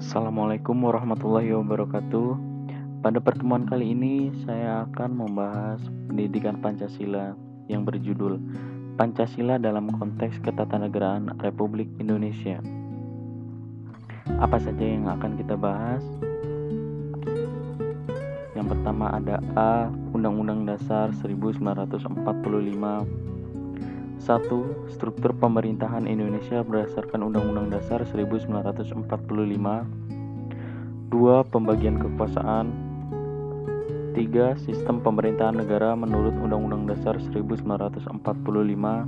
Assalamualaikum warahmatullahi wabarakatuh. Pada pertemuan kali ini, saya akan membahas pendidikan Pancasila yang berjudul Pancasila dalam konteks ketatanegaraan Republik Indonesia. Apa saja yang akan kita bahas? Yang pertama ada A. Undang-Undang Dasar 1945. 1. Struktur pemerintahan Indonesia berdasarkan Undang-Undang Dasar 1945. 2. Pembagian kekuasaan. 3. Sistem pemerintahan negara menurut Undang-Undang Dasar 1945.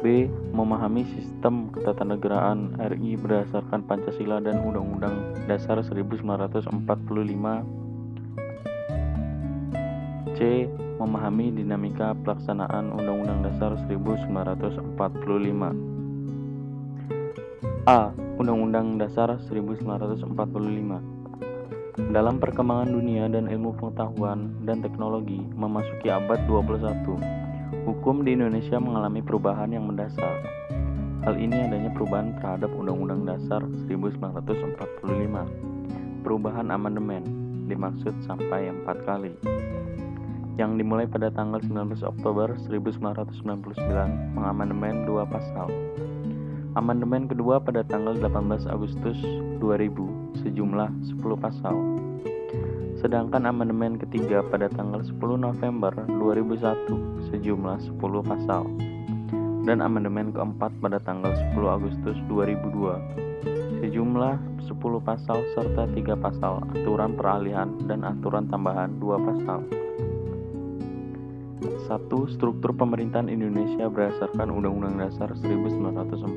B. Memahami sistem ketatanegaraan RI berdasarkan Pancasila dan Undang-Undang Dasar 1945. C. Memahami dinamika pelaksanaan Undang-Undang Dasar 1945. A. Undang-Undang Dasar 1945. Dalam perkembangan dunia dan ilmu pengetahuan dan teknologi memasuki abad 21, hukum di Indonesia mengalami perubahan yang mendasar. Hal ini adanya perubahan terhadap Undang-Undang Dasar 1945. Perubahan amandemen dimaksud sampai 4 kali. Yang dimulai pada tanggal 19 Oktober 1999 mengamandemen 2 pasal. Amandemen kedua pada tanggal 18 Agustus 2000 sejumlah 10 pasal. Sedangkan amandemen ketiga pada tanggal 10 November 2001 sejumlah 10 pasal. Dan amandemen keempat pada tanggal 10 Agustus 2002 sejumlah 10 pasal serta 3 pasal aturan peralihan dan aturan tambahan 2 pasal. 1. Struktur pemerintahan Indonesia berdasarkan Undang-Undang Dasar 1945.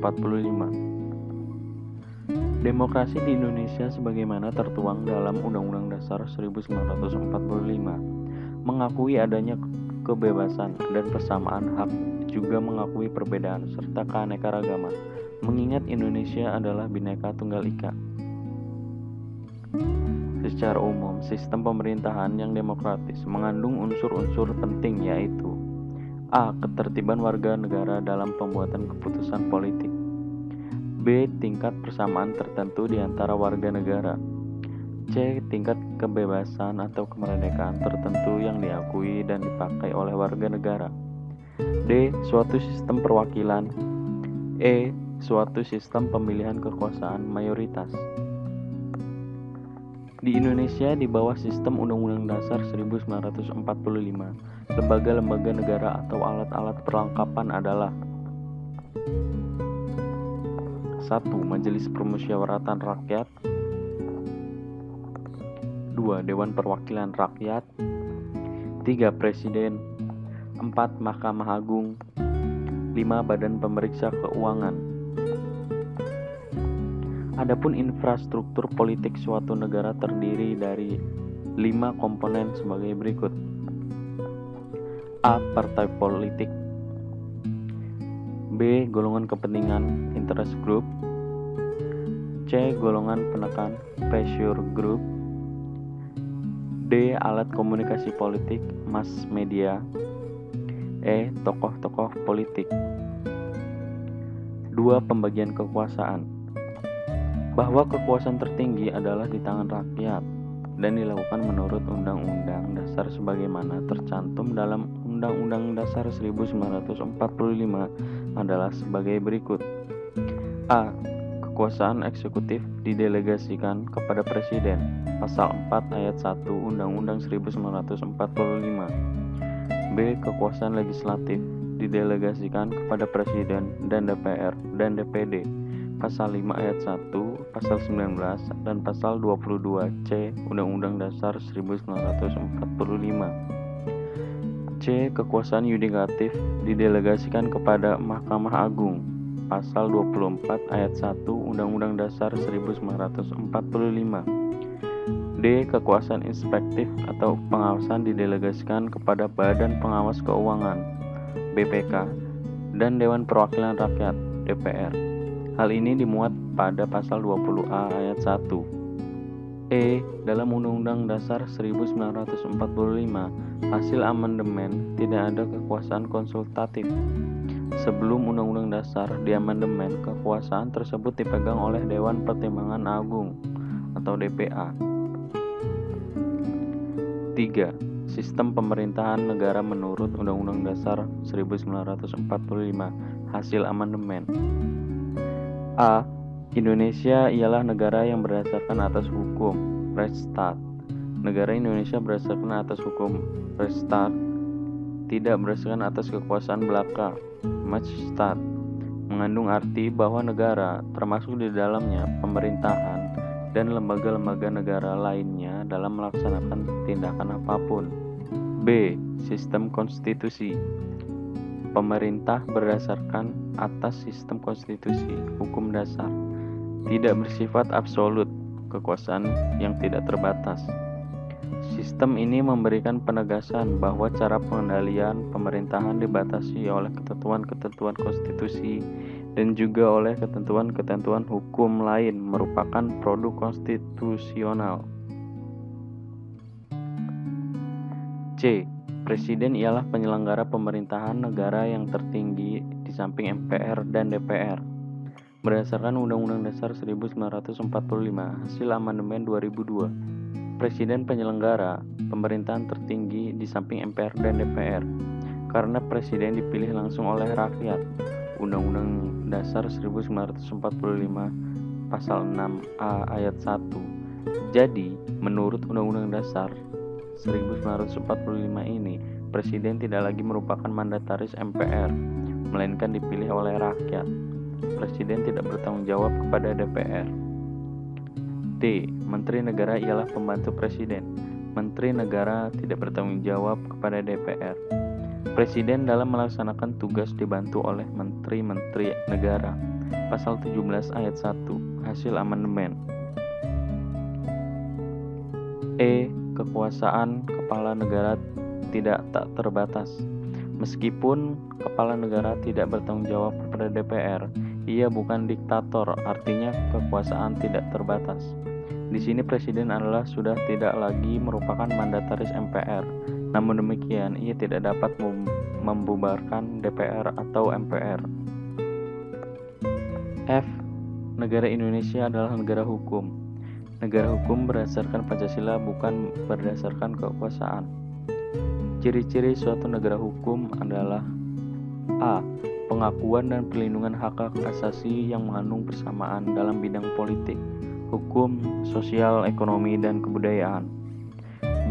Demokrasi di Indonesia sebagaimana tertuang dalam Undang-Undang Dasar 1945 mengakui adanya kebebasan dan persamaan hak, juga mengakui perbedaan serta keanekaragaman, mengingat Indonesia adalah Bhinneka Tunggal Ika. Secara umum, sistem pemerintahan yang demokratis mengandung unsur-unsur penting yaitu A. Ketertiban warga negara dalam pembuatan keputusan politik. B. Tingkat persamaan tertentu di antara warga negara. C. Tingkat kebebasan atau kemerdekaan tertentu yang diakui dan dipakai oleh warga negara. D. Suatu sistem perwakilan. E. Suatu sistem pemilihan kekuasaan mayoritas. Di Indonesia, di bawah sistem Undang-Undang Dasar 1945, lembaga-lembaga negara atau alat-alat perlengkapan adalah 1. Majelis Permusyawaratan Rakyat. 2. Dewan Perwakilan Rakyat. 3. Presiden. 4. Mahkamah Agung. 5. Badan Pemeriksa Keuangan. Adapun infrastruktur politik suatu negara terdiri dari 5 komponen sebagai berikut. A. Partai politik. B. Golongan kepentingan interest group. C. Golongan penekan pressure group. D. Alat komunikasi politik mass media. E. Tokoh-tokoh politik. 2. Pembagian kekuasaan. Bahwa kekuasaan tertinggi adalah di tangan rakyat dan dilakukan menurut Undang-Undang Dasar sebagaimana tercantum dalam Undang-Undang Dasar 1945 adalah sebagai berikut. A. Kekuasaan eksekutif didelegasikan kepada Presiden. Pasal 4 ayat 1 Undang-Undang 1945. B. Kekuasaan legislatif didelegasikan kepada Presiden dan DPR dan DPD. Pasal 5 ayat 1, Pasal 19, dan Pasal 22C Undang-Undang Dasar 1945. C. Kekuasaan yudikatif didelegasikan kepada Mahkamah Agung. Pasal 24 ayat 1 Undang-Undang Dasar 1945. D. Kekuasaan inspektif atau pengawasan didelegasikan kepada Badan Pengawas Keuangan (BPK) dan Dewan Perwakilan Rakyat (DPR). Hal ini dimuat pada pasal 20A ayat 1. E. Dalam Undang-Undang Dasar 1945, hasil amandemen tidak ada kekuasaan konsultatif. Sebelum Undang-Undang Dasar diamandemen, kekuasaan tersebut dipegang oleh Dewan Pertimbangan Agung atau DPA. 3. Sistem pemerintahan negara menurut Undang-Undang Dasar 1945 hasil amandemen. A. Indonesia ialah negara yang berdasarkan atas hukum, Rechtsstaat. Negara Indonesia berdasarkan atas hukum, Rechtsstaat, tidak berdasarkan atas kekuasaan belaka, Machtsstaat. Mengandung arti bahwa negara, termasuk di dalamnya pemerintahan dan lembaga-lembaga negara lainnya dalam melaksanakan tindakan apapun. B. Sistem konstitusi. Pemerintah berdasarkan atas sistem konstitusi, hukum dasar, tidak bersifat absolut, kekuasaan yang tidak terbatas. Sistem ini memberikan penegasan bahwa cara pengendalian pemerintahan dibatasi oleh ketentuan-ketentuan konstitusi dan juga oleh ketentuan-ketentuan hukum lain merupakan produk konstitusional. C. Presiden ialah penyelenggara pemerintahan negara yang tertinggi di samping MPR dan DPR. Berdasarkan Undang-Undang Dasar 1945 hasil amandemen 2002, Presiden penyelenggara pemerintahan tertinggi di samping MPR dan DPR, karena Presiden dipilih langsung oleh rakyat. Undang-Undang Dasar 1945 Pasal 6A ayat 1. Jadi, menurut Undang-Undang Dasar 1945 ini, Presiden tidak lagi merupakan mandataris MPR, melainkan dipilih oleh rakyat. Presiden tidak bertanggung jawab kepada DPR. D. Menteri Negara ialah pembantu Presiden. Menteri Negara tidak bertanggung jawab kepada DPR. Presiden dalam melaksanakan tugas dibantu oleh Menteri-Menteri Negara. Pasal 17 ayat 1 hasil amandemen. E. Kekuasaan kepala negara tak terbatas. Meskipun kepala negara tidak bertanggung jawab kepada DPR, ia bukan diktator, artinya kekuasaan tidak terbatas. Di sini Presiden adalah sudah tidak lagi merupakan mandataris MPR. Namun demikian, ia tidak dapat membubarkan DPR atau MPR. F. Negara Indonesia adalah negara hukum. Negara hukum berdasarkan Pancasila, bukan berdasarkan kekuasaan. Ciri-ciri suatu negara hukum adalah A. Pengakuan dan perlindungan hak asasi yang mengandung persamaan dalam bidang politik, hukum, sosial, ekonomi, dan kebudayaan.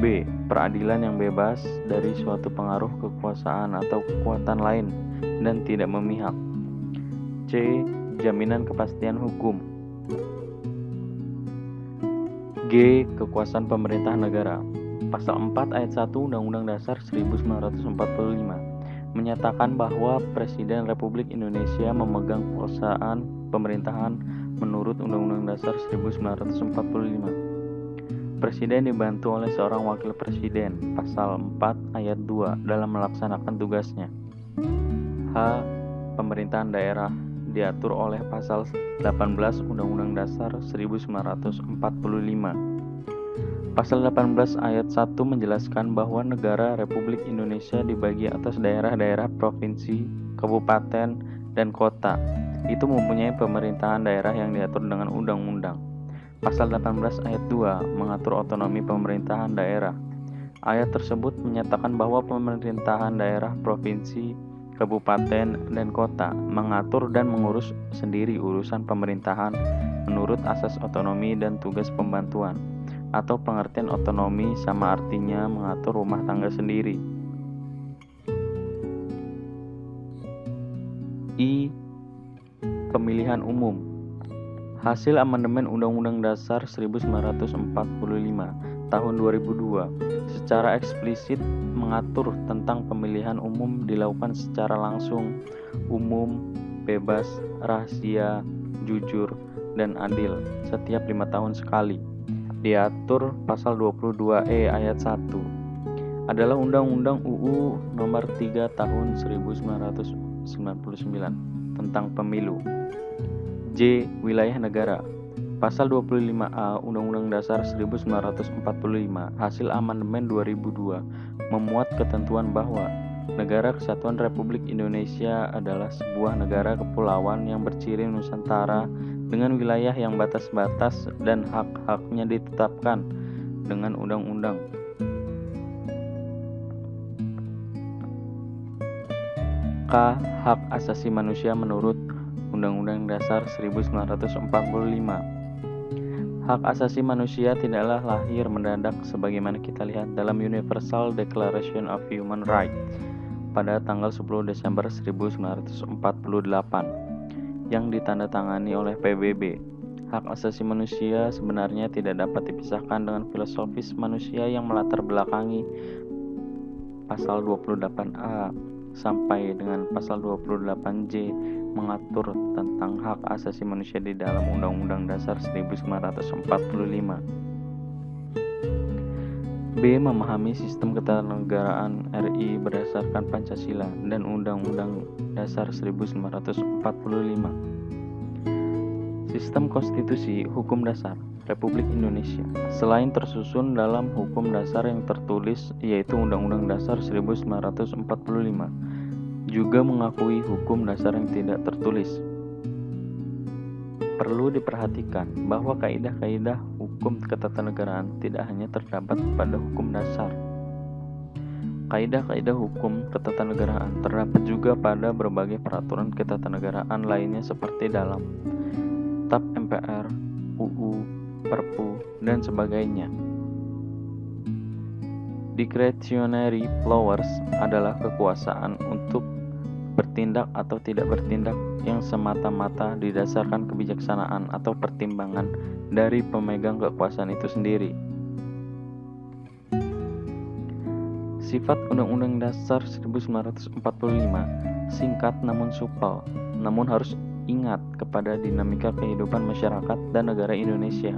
B. Peradilan yang bebas dari suatu pengaruh kekuasaan atau kekuatan lain dan tidak memihak. C. Jaminan kepastian hukum. G. Kekuasaan pemerintahan negara. Pasal 4 ayat 1 Undang-Undang Dasar 1945 menyatakan bahwa Presiden Republik Indonesia memegang kekuasaan pemerintahan menurut Undang-Undang Dasar 1945. Presiden dibantu oleh seorang wakil presiden, pasal 4 ayat 2 dalam melaksanakan tugasnya. H. Pemerintahan daerah diatur oleh pasal 18 Undang-Undang Dasar 1945. Pasal 18 ayat 1 menjelaskan bahwa negara Republik Indonesia dibagi atas daerah-daerah provinsi, kabupaten, dan kota. Itu mempunyai pemerintahan daerah yang diatur dengan undang-undang. Pasal 18 ayat 2 mengatur otonomi pemerintahan daerah. Ayat tersebut menyatakan bahwa pemerintahan daerah provinsi, kabupaten, dan kota mengatur dan mengurus sendiri urusan pemerintahan menurut asas otonomi dan tugas pembantuan, atau pengertian otonomi sama artinya mengatur rumah tangga sendiri. I. Pemilihan umum. Hasil amandemen Undang-Undang Dasar 1945 tahun 2002 secara eksplisit mengatur tentang pemilihan umum dilakukan secara langsung, umum, bebas, rahasia, jujur, dan adil setiap 5 tahun sekali. Diatur pasal 22E ayat 1 adalah Undang-Undang UU Nomor 3 Tahun 1999 tentang Pemilu. J. Wilayah negara. Pasal 25A Undang-Undang Dasar 1945 hasil amandemen 2002 memuat ketentuan bahwa Negara Kesatuan Republik Indonesia adalah sebuah negara kepulauan yang berciri Nusantara dengan wilayah yang batas-batas dan hak-haknya ditetapkan dengan undang-undang. K. Hak asasi manusia menurut Undang-Undang Dasar 1945. Hak asasi manusia tidaklah lahir mendadak sebagaimana kita lihat dalam Universal Declaration of Human Rights pada tanggal 10 Desember 1948 yang ditandatangani oleh PBB. Hak asasi manusia sebenarnya tidak dapat dipisahkan dengan filosofis manusia yang melatar belakangi pasal 28A sampai dengan pasal 28J mengatur tentang hak asasi manusia di dalam Undang-Undang Dasar 1945. B. Memahami sistem ketatanegaraan RI berdasarkan Pancasila dan Undang-Undang Dasar 1945. Sistem konstitusi hukum dasar Republik Indonesia selain tersusun dalam hukum dasar yang tertulis yaitu Undang-Undang Dasar 1945 juga mengakui hukum dasar yang tidak tertulis. Perlu diperhatikan bahwa kaidah-kaidah hukum ketatanegaraan tidak hanya terdapat pada hukum dasar. Kaidah-kaidah hukum ketatanegaraan terdapat juga pada berbagai peraturan ketatanegaraan lainnya seperti dalam TAP MPR, UU, Perpu, dan sebagainya. Discretionary powers adalah kekuasaan untuk bertindak atau tidak bertindak yang semata-mata didasarkan kebijaksanaan atau pertimbangan dari pemegang kekuasaan itu sendiri. Sifat Undang-Undang Dasar 1945 singkat namun supel, namun harus ingat kepada dinamika kehidupan masyarakat dan negara Indonesia.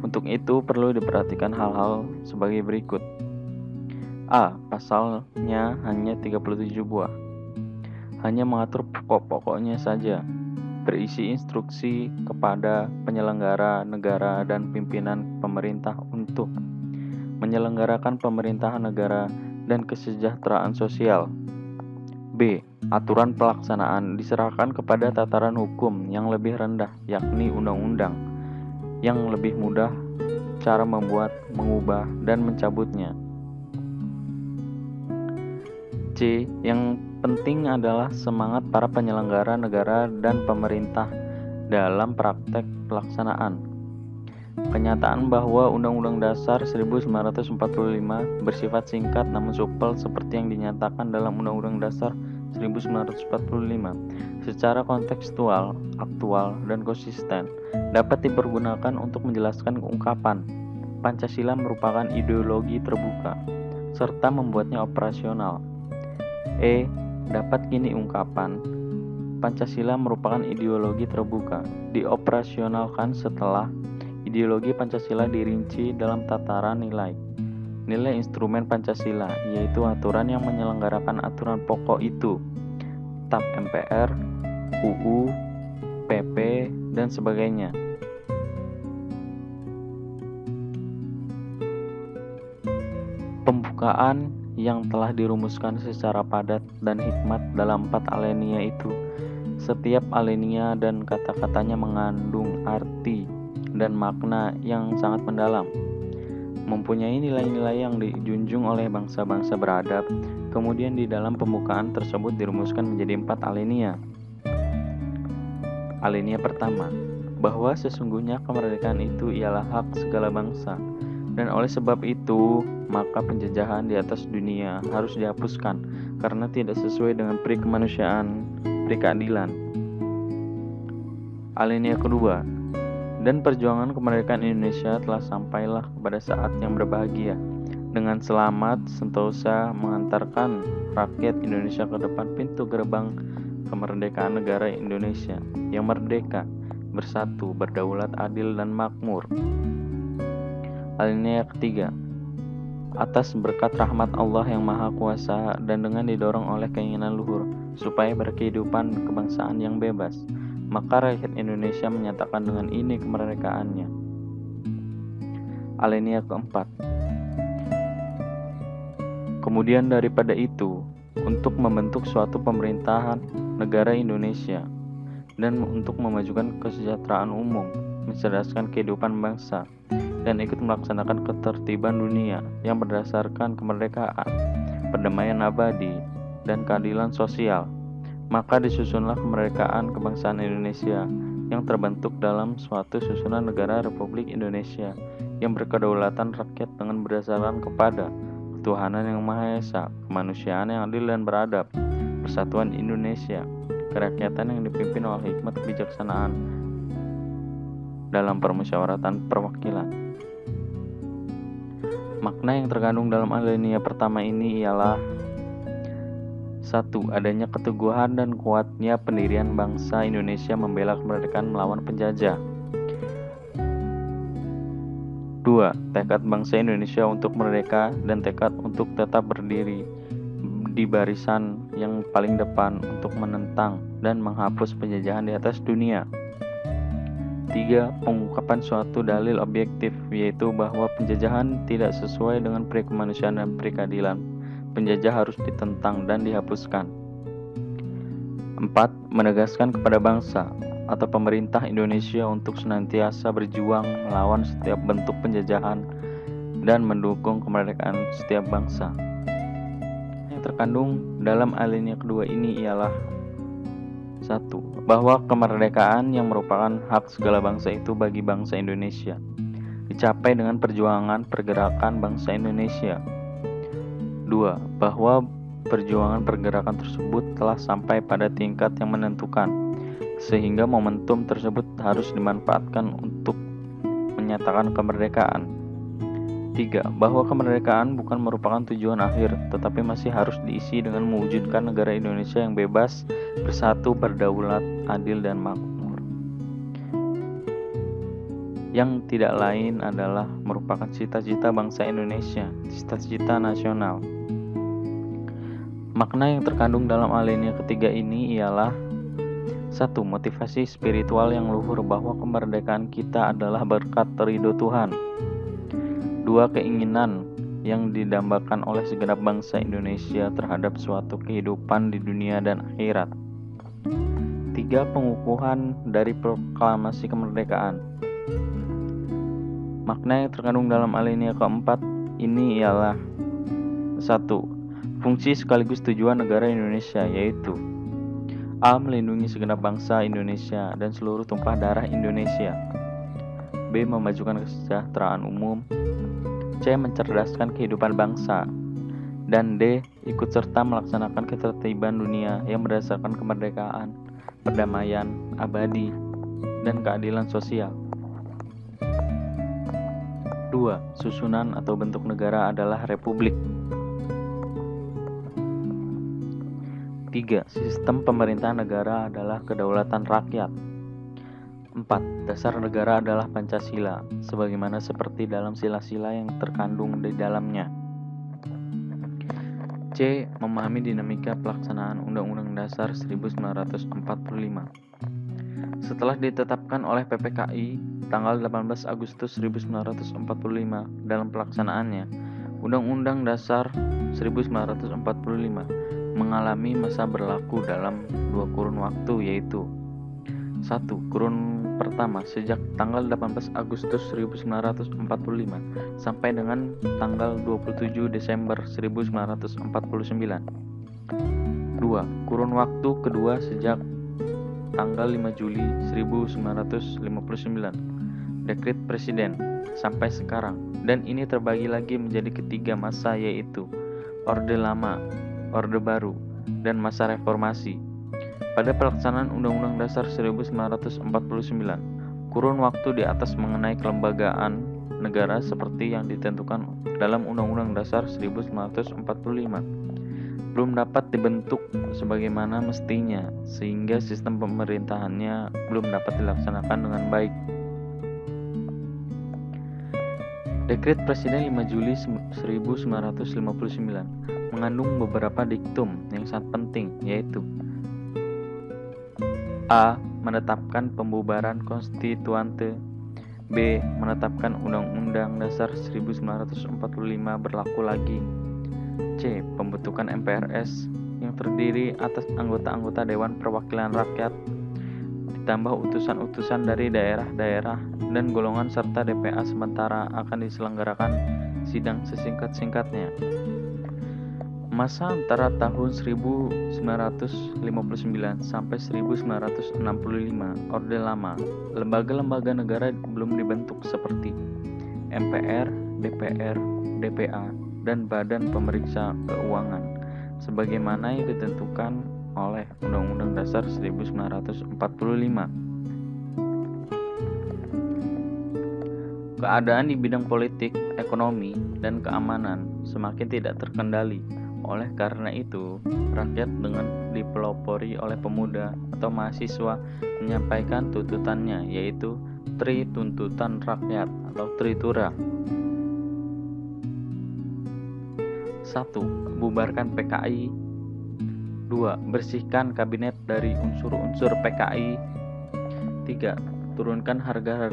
Untuk itu perlu diperhatikan hal-hal sebagai berikut. A. Pasalnya hanya 37 buah. Hanya mengatur pokok-pokoknya saja, berisi instruksi kepada penyelenggara negara dan pimpinan pemerintah untuk menyelenggarakan pemerintahan negara dan kesejahteraan sosial. B. Aturan pelaksanaan diserahkan kepada tataran hukum yang lebih rendah, yakni undang-undang, yang lebih mudah cara membuat, mengubah, dan mencabutnya. C. Yang penting adalah semangat para penyelenggara negara dan pemerintah dalam praktek pelaksanaan. Kenyataan bahwa Undang-Undang Dasar 1945 bersifat singkat namun supel seperti yang dinyatakan dalam Undang-Undang Dasar 1945 secara kontekstual, aktual, dan konsisten dapat dipergunakan untuk menjelaskan ungkapan Pancasila merupakan ideologi terbuka serta membuatnya operasional. Dapat kini ungkapan Pancasila merupakan ideologi terbuka dioperasionalkan setelah ideologi Pancasila dirinci dalam tataran nilai instrumen Pancasila, yaitu aturan yang menyelenggarakan aturan pokok itu, TAP MPR, UU, PP, dan sebagainya. Pembukaan yang telah dirumuskan secara padat dan hikmat dalam 4 alinea itu. Setiap alinea dan kata-katanya mengandung arti dan makna yang sangat mendalam, mempunyai nilai-nilai yang dijunjung oleh bangsa-bangsa beradab. Kemudian di dalam pembukaan tersebut dirumuskan menjadi 4 alinea. Alinea pertama, bahwa sesungguhnya kemerdekaan itu ialah hak segala bangsa, dan oleh sebab itu maka penjajahan di atas dunia harus dihapuskan karena tidak sesuai dengan peri kemanusiaan, peri keadilan. Alinea kedua, dan perjuangan kemerdekaan Indonesia telah sampailah kepada saat yang berbahagia dengan selamat sentosa mengantarkan rakyat Indonesia ke depan pintu gerbang kemerdekaan negara Indonesia yang merdeka, bersatu, berdaulat, adil, dan makmur. Alinea ketiga, atas berkat rahmat Allah yang Maha Kuasa dan dengan didorong oleh keinginan luhur supaya berkehidupan kebangsaan yang bebas, maka rakyat Indonesia menyatakan dengan ini kemerdekaannya. Alinea keempat, kemudian daripada itu, untuk membentuk suatu pemerintahan negara Indonesia dan untuk memajukan kesejahteraan umum, mencerdaskan kehidupan bangsa, dan ikut melaksanakan ketertiban dunia yang berdasarkan kemerdekaan, perdamaian abadi, dan keadilan sosial. Maka disusunlah kemerdekaan kebangsaan Indonesia yang terbentuk dalam suatu susunan negara Republik Indonesia yang berkedaulatan rakyat dengan berdasarkan kepada ketuhanan yang Maha Esa, kemanusiaan yang adil dan beradab, persatuan Indonesia, kerakyatan yang dipimpin oleh hikmat kebijaksanaan dalam permusyawaratan perwakilan. Makna yang terkandung dalam alinea pertama ini ialah: 1. Adanya keteguhan dan kuatnya pendirian bangsa Indonesia membela kemerdekaan melawan penjajah. 2. Tekad bangsa Indonesia untuk merdeka dan tekad untuk tetap berdiri di barisan yang paling depan untuk menentang dan menghapus penjajahan di atas dunia. 3. Pengungkapan suatu dalil objektif, yaitu bahwa penjajahan tidak sesuai dengan peri kemanusiaan dan peri keadilan. Penjajah harus ditentang dan dihapuskan. 4. Menegaskan kepada bangsa atau pemerintah Indonesia untuk senantiasa berjuang melawan setiap bentuk penjajahan dan mendukung kemerdekaan setiap bangsa. Yang terkandung dalam alinea kedua ini ialah: 1. Bahwa kemerdekaan yang merupakan hak segala bangsa itu bagi bangsa Indonesia dicapai dengan perjuangan pergerakan bangsa Indonesia. 2. Bahwa perjuangan pergerakan tersebut telah sampai pada tingkat yang menentukan, sehingga momentum tersebut harus dimanfaatkan untuk menyatakan kemerdekaan. 3. Bahwa kemerdekaan bukan merupakan tujuan akhir, tetapi masih harus diisi dengan mewujudkan negara Indonesia yang bebas, bersatu, berdaulat, adil, dan makmur. Yang tidak lain adalah merupakan cita-cita bangsa Indonesia, cita-cita nasional. Makna yang terkandung dalam alinea ketiga ini ialah: 1. Motivasi spiritual yang luhur bahwa kemerdekaan kita adalah berkat ridho Tuhan. 2. Keinginan yang didambakan oleh segenap bangsa Indonesia terhadap suatu kehidupan di dunia dan akhirat. 3. Pengukuhan dari proklamasi kemerdekaan. Makna yang terkandung dalam alinea keempat ini ialah: 1. Fungsi sekaligus tujuan negara Indonesia, yaitu: A. Melindungi segenap bangsa Indonesia dan seluruh tumpah darah Indonesia. B. Memajukan kesejahteraan umum. C. Mencerdaskan kehidupan bangsa. Dan D. Ikut serta melaksanakan ketertiban dunia yang berdasarkan kemerdekaan, perdamaian abadi, dan keadilan sosial. 2. Susunan atau bentuk negara adalah republik. 3. Sistem pemerintahan negara adalah kedaulatan rakyat. 4. Dasar negara adalah Pancasila, sebagaimana seperti dalam sila-sila yang terkandung di dalamnya. C. Memahami dinamika pelaksanaan Undang-Undang Dasar 1945. Setelah ditetapkan oleh PPKI tanggal 18 Agustus 1945 dalam pelaksanaannya, Undang-Undang Dasar 1945 mengalami masa berlaku dalam 2 kurun waktu, yaitu: 1. Kurun pertama sejak tanggal 18 Agustus 1945 sampai dengan tanggal 27 Desember 1949. 2. Kurun waktu kedua sejak tanggal 5 Juli 1959, Dekret Presiden, sampai sekarang. Dan ini terbagi lagi menjadi 3 masa, yaitu Orde Lama, Orde Baru, dan masa reformasi. Pada pelaksanaan Undang-Undang Dasar 1945, kurun waktu di atas mengenai kelembagaan negara seperti yang ditentukan dalam Undang-Undang Dasar 1945 belum dapat dibentuk sebagaimana mestinya, sehingga sistem pemerintahannya belum dapat dilaksanakan dengan baik. Dekret Presiden 5 Juli 1959 mengandung beberapa diktum yang sangat penting, yaitu: A. Menetapkan pembubaran konstituante. B. Menetapkan Undang-Undang Dasar 1945 berlaku lagi. C. Pembentukan MPRS terdiri atas anggota-anggota Dewan Perwakilan Rakyat, ditambah utusan-utusan dari daerah-daerah dan golongan serta DPA, sementara akan diselenggarakan sidang sesingkat-singkatnya. Masa antara tahun 1959 sampai 1965, Orde Lama, lembaga-lembaga negara belum dibentuk seperti MPR, DPR, DPA, dan Badan Pemeriksa Keuangan, sebagaimana yang ditentukan oleh Undang-Undang Dasar 1945. Keadaan di bidang politik, ekonomi, dan keamanan semakin tidak terkendali. Oleh karena itu, rakyat dengan dipelopori oleh pemuda atau mahasiswa menyampaikan tuntutannya, yaitu Tri Tuntutan Rakyat atau Tritura. 1. Bubarkan PKI. 2. Bersihkan kabinet dari unsur-unsur PKI. 3. Turunkan harga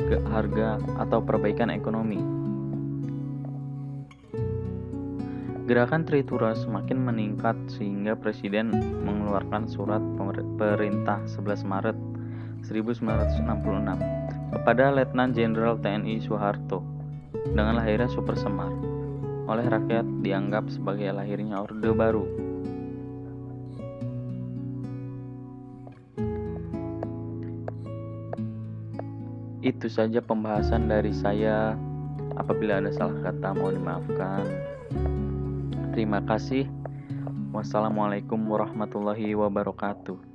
atau perbaikan ekonomi. Gerakan Tritura semakin meningkat sehingga Presiden mengeluarkan surat perintah 11 Maret 1966 kepada Letnan Jenderal TNI Soeharto dengan lahirnya Super Semar. Oleh rakyat dianggap sebagai lahirnya Orde Baru. Itu saja pembahasan dari saya. Apabila ada salah kata mohon dimaafkan. Terima kasih. Wassalamualaikum warahmatullahi wabarakatuh.